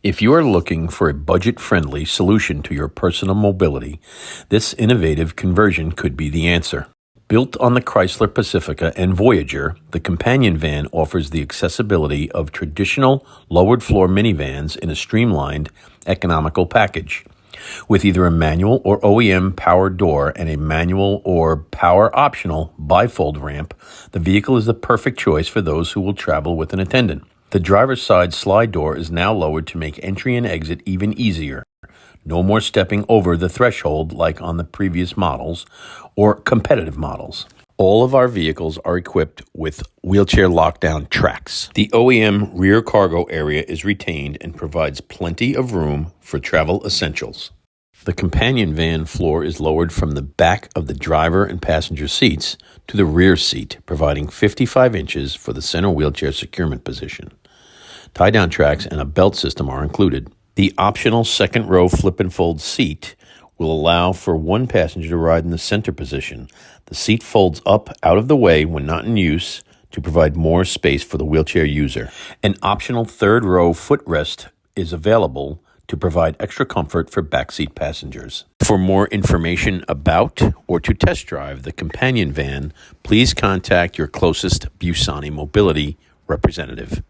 If you are looking for a budget-friendly solution to your personal mobility, this innovative conversion could be the answer. Built on the Chrysler Pacifica and Voyager, the companion van offers the accessibility of traditional lowered-floor minivans in a streamlined, economical package. With either a manual or OEM power door and a manual or power-optional bifold ramp, the vehicle is the perfect choice for those who will travel with an attendant. The driver's side slide door is now lowered to make entry and exit even easier. No more stepping over the threshold like on the previous models or competitive models. All of our vehicles are equipped with wheelchair lockdown tracks. The OEM rear cargo area is retained and provides plenty of room for travel essentials. The companion van floor is lowered from the back of the driver and passenger seats to the rear seat, providing 55 inches for the center wheelchair securement position. Tie-down tracks and a belt system are included. The optional second row flip and fold seat will allow for one passenger to ride in the center position. The seat folds up out of the way when not in use to provide more space for the wheelchair user. An optional third row footrest is available to provide extra comfort for backseat passengers. For more information about or to test drive the companion van, please contact your closest Busani Mobility representative.